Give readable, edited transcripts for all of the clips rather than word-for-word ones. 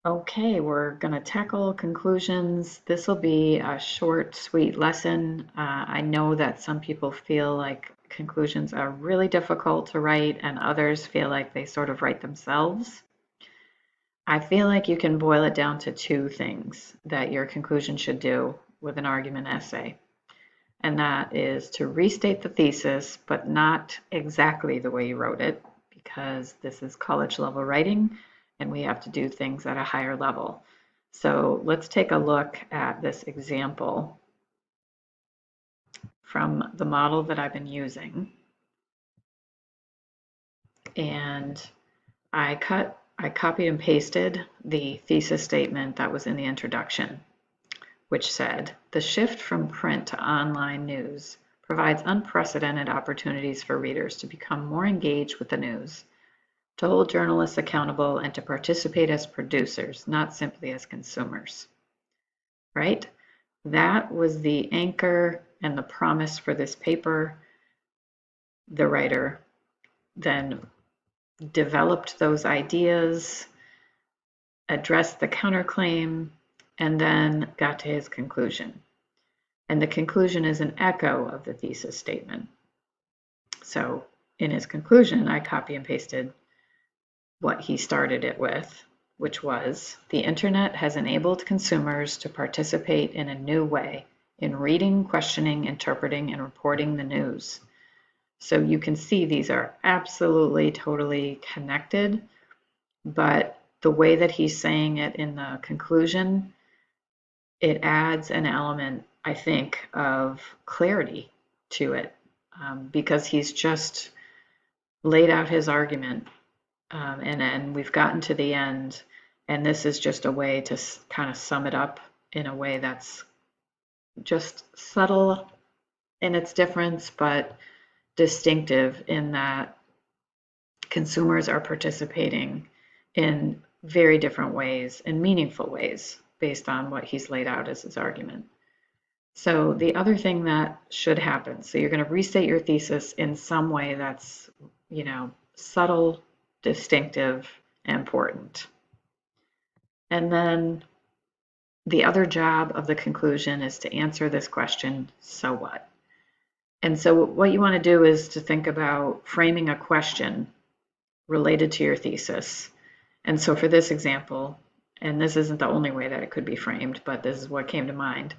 Okay, we're going to tackle conclusions. This will be a short, sweet lesson. I know that some people feel like conclusions are really difficult to write, and others feel like they sort of write themselves. I feel like you can boil it down to two things that your conclusion should do with an argument essay, and that is to restate the thesis, but not exactly the way you wrote it, because this is college level writing and we have to do things at a higher level. So let's take a look at this example from the model that I've been using. And I copied and pasted the thesis statement that was in the introduction, which said, the shift from print to online news provides unprecedented opportunities for readers to become more engaged with the news, to hold journalists accountable, and to participate as producers, not simply as consumers. Right? That was the anchor and the promise for this paper. The writer then developed those ideas, addressed the counterclaim, and then got to his conclusion. And the conclusion is an echo of the thesis statement. So in his conclusion, I copy and pasted what he started it with, which was, the internet has enabled consumers to participate in a new way in reading, questioning, interpreting, and reporting the news. So you can see these are absolutely, totally connected, but the way that he's saying it in the conclusion, it adds an element, I think, of clarity to it, because he's just laid out his argument, and then we've gotten to the end, and this is just a way to kind of sum it up in a way that's just subtle in its difference, but distinctive in that consumers are participating in very different ways and meaningful ways based on what he's laid out as his argument. So the other thing that should happen, so you're going to restate your thesis in some way that's, subtle, distinctive, and important. And then the other job of the conclusion is to answer this question, so what? And so what you want to do is to think about framing a question related to your thesis. And so for this example, and this isn't the only way that it could be framed, but this is what came to mind.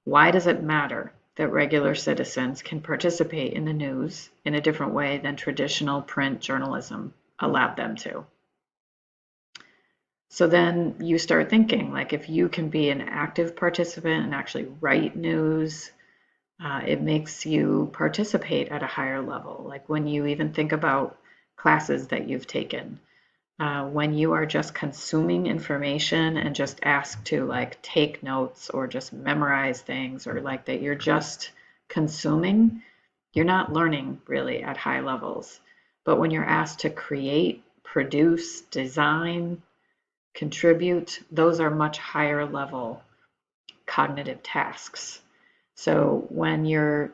Why does it matter that regular citizens can participate in the news in a different way than traditional print journalism allowed them to? So then you start thinking, like, if you can be an active participant and actually write news, it makes you participate at a higher level. Like when you even think about classes that you've taken, when you are just consuming information and just asked to like take notes or just memorize things, or like that you're just consuming, you're not learning really at high levels. But when you're asked to create, produce, design, contribute, those are much higher level cognitive tasks. So when you're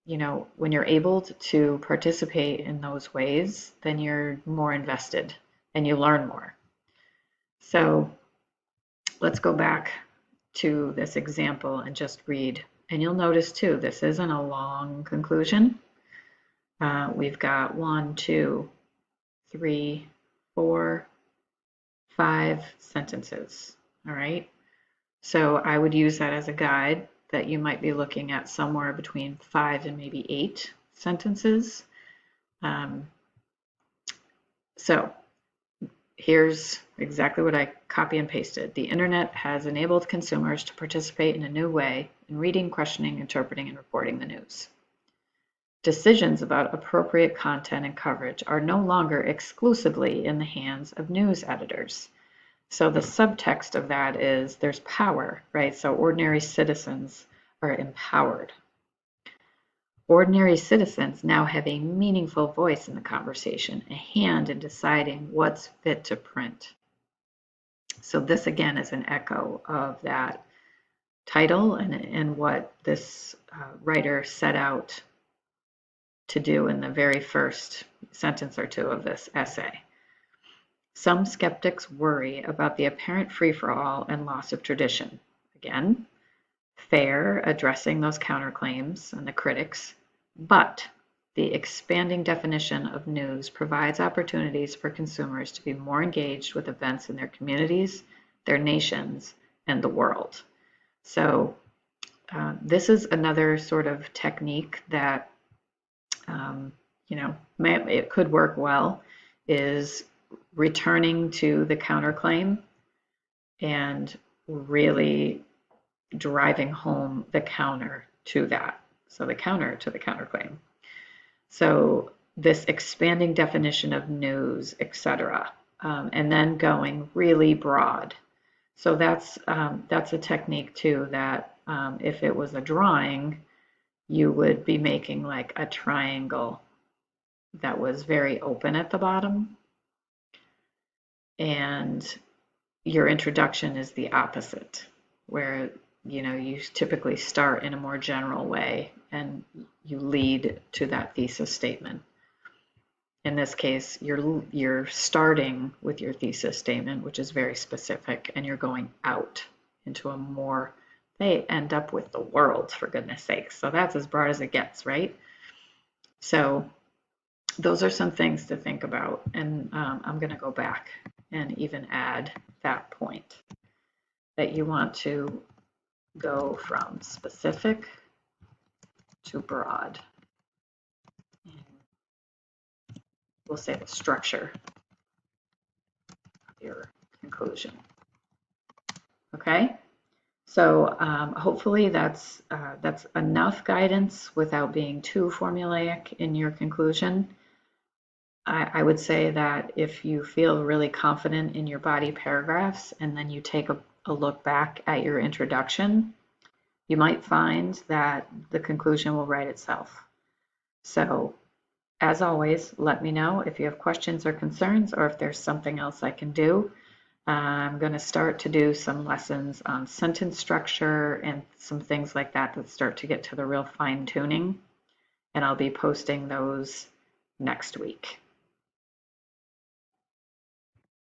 able to participate in those ways, then you're more invested and you learn more. So let's go back to this example and just read. And you'll notice too, this isn't a long conclusion. We've got 1, 2, 3, 4, 5 sentences. All right. So I would use that as a guide, that you might be looking at somewhere between 5 and maybe 8 sentences. So here's exactly what I copy and pasted. The internet has enabled consumers to participate in a new way in reading, questioning, interpreting, and reporting the news. Decisions about appropriate content and coverage are no longer exclusively in the hands of news editors. So the subtext of that is there's power, right? So ordinary citizens are empowered. Ordinary citizens now have a meaningful voice in the conversation, a hand in deciding what's fit to print. So this again is an echo of that title and what this writer set out to do in the very first sentence or two of this essay. Some skeptics worry about the apparent free-for-all and loss of tradition. Again, fair, addressing those counterclaims and the critics, but the expanding definition of news provides opportunities for consumers to be more engaged with events in their communities, their nations, and the world. So this is another sort of technique that it could work well, is returning to the counterclaim and really driving home the counter to that. So the counter to the counterclaim. So this expanding definition of news, etc., and then going really broad. So that's a technique too that if it was a drawing, you would be making like a triangle that was very open at the bottom, and your introduction is the opposite, where you typically start in a more general way and you lead to that thesis statement. In this case, you're starting with your thesis statement, which is very specific, and you're going out into a more, they end up with the world, for goodness sakes. So that's as broad as it gets, right? So those are some things to think about. And I'm going to go back and even add that point, that you want to go from specific to broad. We'll say the structure of your conclusion. Okay, so hopefully that's enough guidance without being too formulaic in your conclusion. I would say that if you feel really confident in your body paragraphs and then you take a look back at your introduction, you might find that the conclusion will write itself. So as always, let me know if you have questions or concerns, or if there's something else I can do. I'm going to start to do some lessons on sentence structure and some things like that that start to get to the real fine tuning, and I'll be posting those next week.